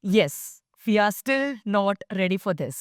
Yes, we are still not ready for this.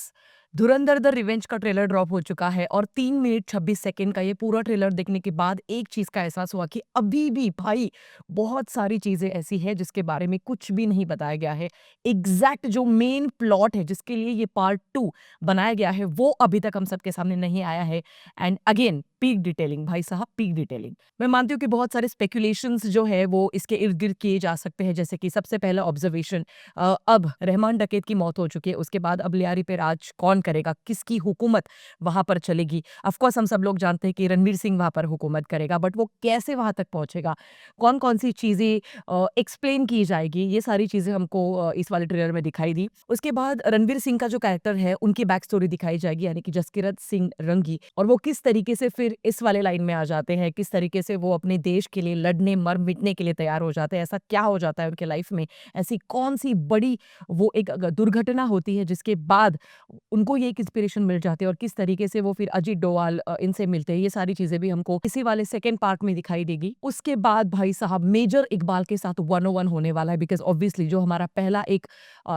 Dhurandhar the revenge का trailer drop हो चुका है और 3 मिनट 26 सेकंड का ये पूरा ट्रेलर देखने के बाद एक चीज का एहसास हुआ कि अभी भी भाई बहुत सारी चीजें ऐसी हैं जिसके बारे में कुछ भी नहीं बताया गया है। एग्जैक्ट जो मेन प्लॉट है जिसके लिए ये पार्ट 2 बनाया गया है वो अभी तक हम सबके सामने नहीं आया है। एंड अगेन पीक डिटेलिंग, भाई साहब, पीक डिटेलिंग। मैं मानती हूँ कि बहुत सारे स्पेकुलेशंस जो है वो इसके इर्द गिर्द किए जा सकते हैं, जैसे कि सबसे पहला ऑब्जर्वेशन, अब रहमान डकैत की मौत हो चुकी है, उसके बाद अब लियारी पे राज कौन करेगा, किसकी हुकूमत वहां पर चलेगी। ऑफ कोर्स हम सब लोग जानते हैं कि रणवीर सिंह वहां पर हुकूमत करेगा, बट वो कैसे वहां तक पहुंचेगा, कौन कौन सी चीजें एक्सप्लेन की जाएगी, ये सारी चीजें हमको इस वाले ट्रेलर में दिखाई दी। उसके बाद रणवीर सिंह का जो कैरेक्टर है उनकी बैक स्टोरी दिखाई जाएगी, यानी कि जसकीरत सिंह रंगी, और वो किस तरीके से फिर इस वाले लाइन में आ जाते हैं, किस तरीके से वो अपने देश के लिए लड़ने मर मिटने के लिए तैयार हो जाते हैं, ऐसा क्या हो जाता है उनके लाइफ में, ऐसी कौन सी बड़ी वो एक दुर्घटना होती है जिसके बाद उनको ये एक इंस्पिरेशन मिल जाती है, और किस तरीके से वो फिर अजीत डोभाल इनसे मिलते हैं। ये सारी चीजें भी हमको इसी वाले सेकंड पार्ट में दिखाई देगी। उसके बाद भाई साहब मेजर इकबाल के साथ 101 होने वाला है, बिकॉज ऑब्वियसली जो हमारा पहला एक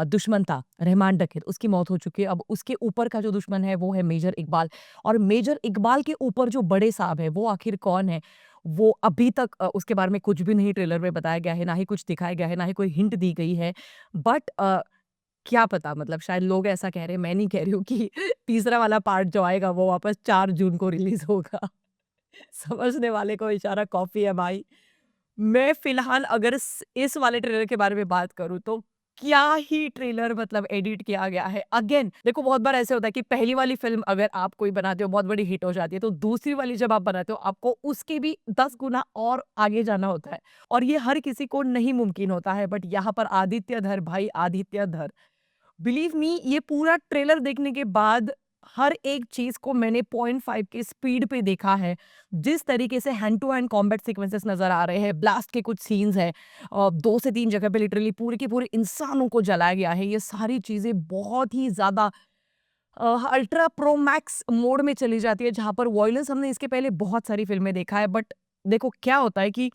दुश्मन था रहमान डकैत, उसकी मौत हो चुकी है। अब उसके ऊपर का जो दुश्मन है वो है मेजर इकबाल, और मेजर इकबाल के ऊपर जो बड़े साहब है वो आखिर कौन है, वो अभी तक उसके बारे में कुछ भी नहीं ट्रेलर में बताया गया है, ना ही कुछ दिखाया गया है, ना ही कोई हिंट दी गई है। बट क्या पता, मतलब शायद लोग ऐसा कह रहे हैं, मैं नहीं कह रही हूँ कि तीसरा वाला पार्ट जो आएगा वो वापस 4 जून को रिलीज़ होगा। समझने वाले को इशारा कॉफ़ी है भाई। मैं फ़िलहाल अगर इस वाले ट्रेलर के बारे में बात करूँ तो क्या ही ट्रेलर मतलब एडिट किया गया है। अगेन देखो, बहुत बार ऐसे होता है कि पहली वाली फ़िल्म अगर आप कोई बनाते हो बहुत बड़ी हिट हो जाती है, तो दूसरी वाली जब आप बनाते हो आपको उसके भी 10 गुना और आगे जाना होता है, और ये हर किसी को नहीं मुमकिन होता है। बट यहाँ पर आदित्य धर, भाई आदित्य धर, बिलीव मी, ये पूरा ट्रेलर देखने के बाद हर एक चीज़ को मैंने 0.5 की स्पीड पे देखा है। जिस तरीके से hand to hand combat sequences नज़र आ रहे हैं, ब्लास्ट के कुछ सीन्स हैं, 2 से 3 जगह पे लिटरली पूरे के पूरे इंसानों को जलाया गया है। ये सारी चीज़ें बहुत ही ज़्यादा अल्ट्रा प्रो मैक्स मोड में चली जाती है, जहाँ पर वॉयलेंस हमने इसके पहले बहुत सारी फ़िल्में देखा है। बट देखो क्या होता है कि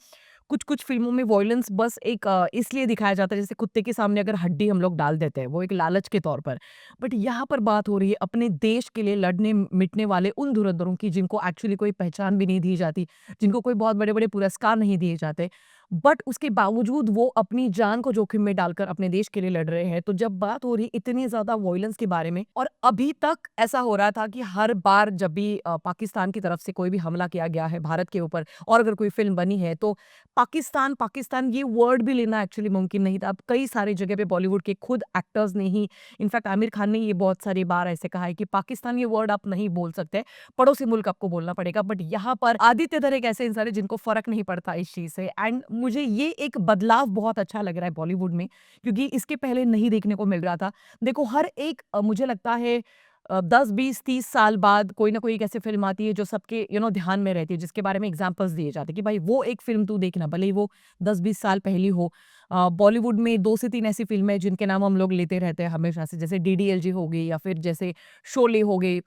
कुछ-कुछ फ़िल्मों में वॉयलेंस बस एक इसलिए दिखाया जाता है, जैसे कुत्ते के सामने अगर हड्डी हम लोग डाल देते हैं, वो एक लालच के तौर पर। बट यहाँ पर बात हो रही है अपने देश के लिए लड़ने मिटने वाले उन धुरंधरों की, जिनको एक्चुअली कोई पहचान भी नहीं दी जाती, जिनको कोई बहुत बड़े-बड़े पुरस्कार नहीं दिए जाते। बट उसके बावजूद वो अपनी जान को जोखिम में डालकर अपने देश के लिए लड़ रहे हैं। तो जब बात हो रही है इतनी ज़्यादा वॉयलेंस के बारे में, और अभी तक ऐसा हो रहा था कि हर बार जब भी पाकिस्तान की तरफ से कोई भी हमला किया गया है भारत के ऊपर, और अगर कोई फ़िल्म बनी है, तो पाकिस्तान, पाकिस्तान ये वर्ड भी लेना एक्चुअली मुमकिन नहीं था। अब कई सारी जगह पे बॉलीवुड के खुद एक्टर्स ने ही, इनफैक्ट आमिर खान ने ये बहुत सारी बार ऐसे कहा है कि पाकिस्तान ये वर्ड आप नहीं बोल सकते, पड़ोसी मुल्क आपको बोलना पड़ेगा। बट यहाँ पर आदित्य दर एक ऐसे इंसान है जिनको फ़र्क नहीं पड़ता इस चीज़ से, एंड मुझे ये एक बदलाव बहुत अच्छा लग रहा है बॉलीवुड में, क्योंकि इसके पहले नहीं देखने को मिल रहा था। देखो हर एक मुझे लगता है 10, 20, 30 साल बाद कोई ना कोई एक ऐसी फ़िल्म आती है जो सबके ध्यान में रहती है, जिसके बारे में एग्ज़ाम्पल्स दिए जाते हैं कि भाई वो एक फ़िल्म तू देखना, भले ही वो 10-20 साल पहली हो। बॉलीवुड में 2 से 3 ऐसी फ़िल्में हैं जिनके नाम हम लोग लेते रहते हैं हमेशा से, जैसे डीडीएलजे हो गई, या फिर जैसे शोले हो गई,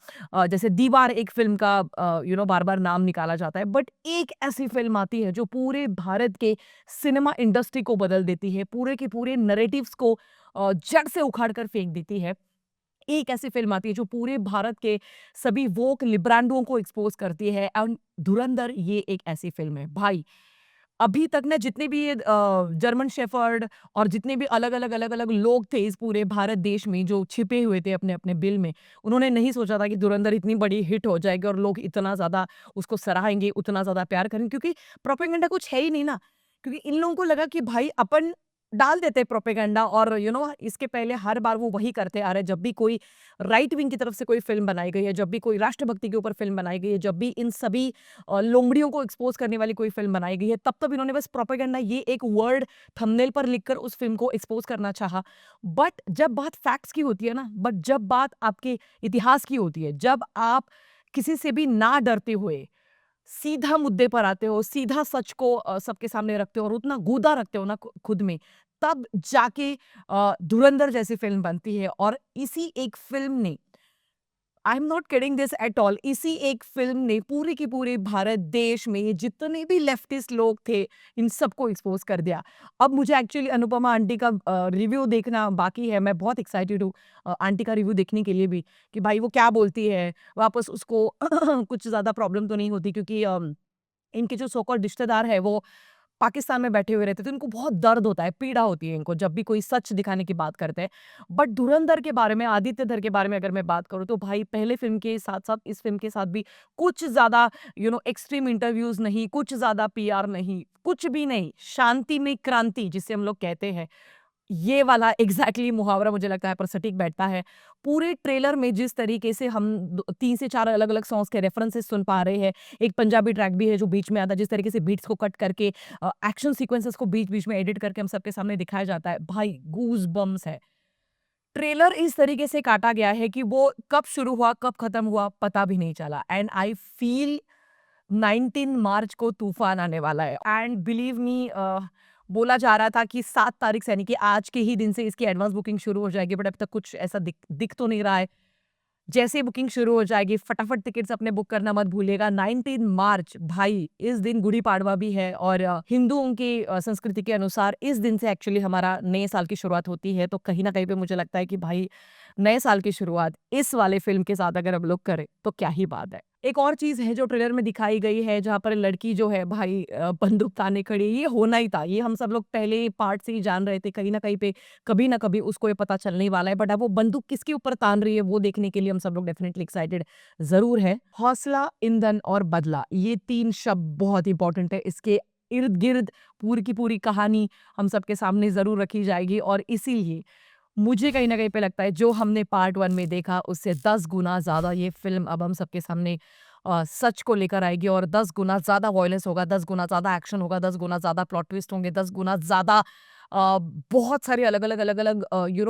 जैसे दीवार एक फ़िल्म का बार-बार नाम निकाला जाता है। बट एक ऐसी फ़िल्म आती है जो पूरे भारत के सिनेमा इंडस्ट्री को बदल देती है, पूरे के पूरे नैरेटिव्स को जड़ से उखाड़ कर फेंक देती है। एक ऐसी फ़िल्म आती है जो पूरे भारत के सभी वोक लिब्रांडुओं को एक्सपोज़ करती है, एंड धुरंधर ये एक ऐसी फ़िल्म है। भाई, अभी तक ना जितने भी ये जर्मन शेफ़र्ड और जितने भी अलग-अलग लोग थे इस पूरे भारत देश में जो छिपे हुए थे अपने-अपने बिल में, उन्होंने नहीं सोचा था कि धुरंधर इतनी बड़ी हिट हो जाएगी और लोग इतना ज़्यादा उसको सराहेंगे, उतना ज़्यादा प्यार करेंगे, क्योंकि प्रोपेगेंडा कुछ है ही नहीं ना। क्योंकि इन लोगों को लगा कि भाई अपन डाल देते हैं प्रोपेगेंडा, और इसके पहले हर बार वो वही करते आ रहे हैं। जब भी कोई राइट विंग की तरफ से कोई फ़िल्म बनाई गई है, जब भी कोई राष्ट्रभक्ति के ऊपर फ़िल्म बनाई गई है, जब भी इन सभी लोमड़ियों को एक्सपोज़ करने वाली कोई फ़िल्म बनाई गई है, तब इन्होंने बस प्रोपेगेंडा ये एक वर्ड थंबनेल पर लिखकर उस फ़िल्म को एक्सपोज़ करना चाहा। बट जब बात फैक्ट्स की होती है ना, बट जब बात आपके इतिहास की होती है, जब आप किसी से भी ना डरते हुए सीधा मुद्दे पर आते हो, सीधा सच को सबके सामने रखते हो और उतना गूदा रखते हो ना खुद में, तब जाके धुरंधर जैसी फ़िल्म बनती है। और इसी एक फ़िल्म ने I am not kidding this at all. इसी एक फिल्म ने पूरे के पूरे भारत देश में जितने भी लेफ्टिस्ट लोग थे, इन सबको एक्सपोज कर दिया। अब मुझे एक्चुअली अनुपमा आंटी का रिव्यू देखना बाकी है। मैं बहुत एक्साइटेड हूँ आंटी का रिव्यू देखने के लिए भी, कि भाई वो क्या बोलती है, वापस उसको कुछ ज़्यादा प्रॉब्लम तो नहीं होती, क्योंकि इनके जो सो कॉल्ड रिश्तेदार है वो पाकिस्तान में बैठे हुए रहते हैं, तो इनको बहुत दर्द होता है, पीड़ा होती है इनको जब भी कोई सच दिखाने की बात करते हैं। बट धुरंधर के बारे में, आदित्य धर के बारे में अगर मैं बात करूँ, तो भाई पहले फ़िल्म के साथ-साथ इस फ़िल्म के साथ भी कुछ ज़्यादा एक्सट्रीम इंटरव्यूज़ नहीं, कुछ ज़्यादा पीआर नहीं, कुछ भी नहीं। शांति में क्रांति जिसे हम लोग कहते हैं, ये वाला एग्ज़ैक्टली मुहावरा मुझे लगता है पर सटीक बैठता है। पूरे ट्रेलर में जिस तरीके से हम द 3 से 4 अलग-अलग सॉन्ग्स के रेफरेंसेस सुन पा रहे हैं। एक पंजाबी ट्रैक भी है जो बीच में आता है, जिस तरीके से बीट्स को कट करके एक्शन सीक्वेंसेस को बीच-बीच में एडिट करके हम सबके सामने दिखाया जाता है। भाई गूज़बम्प्स है। ट्रेलर इस तरीके से काटा गया है कि वो कब शुरू हुआ, कब खत्म हुआ, पता भी नहीं चला। एंड आई फील 19 मार्च को तूफान आने वाला है। एंड बिलीव मी, बोला जा रहा था कि 7 तारीख से, यानी कि आज के ही दिन से इसकी एडवांस बुकिंग शुरू हो जाएगी, बट अभी तक कुछ ऐसा दिख दिख तो नहीं रहा है। जैसे ही बुकिंग शुरू हो जाएगी, फटाफट टिकट्स अपने बुक करना मत भूलिएगा। 19 मार्च, भाई इस दिन गुड़ी पाड़वा भी है, और हिंदुओं की संस्कृति के अनुसार इस दिन से एक्चुअली हमारा नए साल की शुरुआत होती है। तो कहीं न कहीं पे मुझे लगता है कि भाई नए साल की शुरुआत इस वाले फ़िल्म के साथ अगर हम लोग करें, तो क्या ही बात है। एक और चीज़ है जो ट्रेलर में दिखाई गई है, जहाँ पर लड़की जो है भाई बंदूक ताने खड़ी है, ये होना ही था। ये हम सब लोग पहले पार्ट से ही जान रहे थे, कहीं न कहीं पे कभी न कभी उसको ये पता चलने ही वाला है। बट अब वो बंदूक किसके ऊपर तान रही है, वो देखने के लिए हम सब लोग डेफिनिटली एक्साइटेड ज़रूर हैं। हौसला, ईंधन और बदला, ये 3 शब्द बहुत इंपॉर्टेंट है। इसके इर्द-गिर्द पूरी की पूरी कहानी हम सबके सामने ज़रूर रखी जाएगी, और इसीलिए मुझे कहीं न कहीं पे लगता है जो हमने पार्ट 1 में देखा, उससे 10 गुना ज़्यादा ये फ़िल्म अब हम सबके सामने सच को लेकर आएगी, और 10 गुना ज़्यादा वॉयलेंस होगा, 10 गुना ज़्यादा एक्शन होगा, 10 गुना ज़्यादा प्लॉट ट्विस्ट होंगे, 10 गुना ज़्यादा बहुत सारे अलग-अलग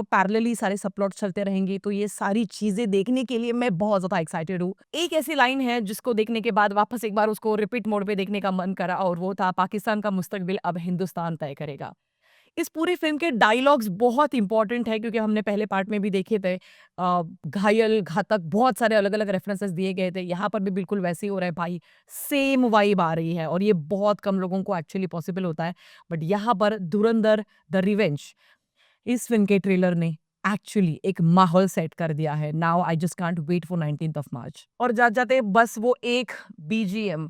पैरेलली सारे सबप्लॉट्स चलते रहेंगे। तो ये सारी चीज़ें देखने के लिए मैं बहुत ज़्यादा एक्साइटेड हूँ। एक ऐसी लाइन है जिसको देखने के बाद वापस एक बार उसको रिपीट मोड पे देखने का मन करा, और वो था, पाकिस्तान का मुस्तकबिल अब हिंदुस्तान तय करेगा। इस पूरी फ़िल्म के डायलॉग्स बहुत इम्पोर्टेंट है, क्योंकि हमने पहले पार्ट में भी देखे थे। घायल, घातक, बहुत सारे अलग-अलग रेफरेंसेस दिए गए थे। यहाँ पर भी बिल्कुल वैसे ही हो रहा है भाई, सेम वाइब आ रही है, और ये बहुत कम लोगों को एक्चुअली पॉसिबल होता है। बट यहाँ पर धुरंधर द रिवेंज, इस फ़िल्म के ट्रेलर ने एक्चुअली एक माहौल सेट कर दिया है। Now I just can't wait for 19th of March. और जाते-जाते बस वो एक बीजीएम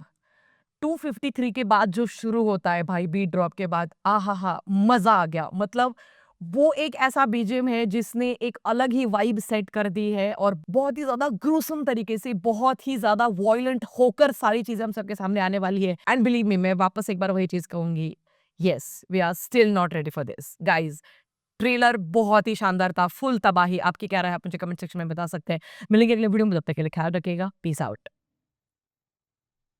253 के बाद जो शुरू होता है भाई, बीट ड्रॉप के बाद, आहाहा! मज़ा आ गया। मतलब वो एक ऐसा बीजीएम है जिसने एक अलग ही वाइब सेट कर दी है, और बहुत ही ज़्यादा ग्रूसम तरीके से, बहुत ही ज़्यादा वॉयलेंट होकर सारी चीज़ें हम सबके सामने आने वाली है। एंड बिलीव मी, मैं वापस एक बार वही चीज़ कहूँगी, yes, we are still not ready for this. Guys, trailer बहुत ही शानदार था, फुल तबाही। आपकी क्या राय है, आप मुझे कमेंट सेक्शन में बता सकते हैं। मिलेंगे अगले वीडियो में, तब तक के लिए ख्याल रखिएगा। Peace out.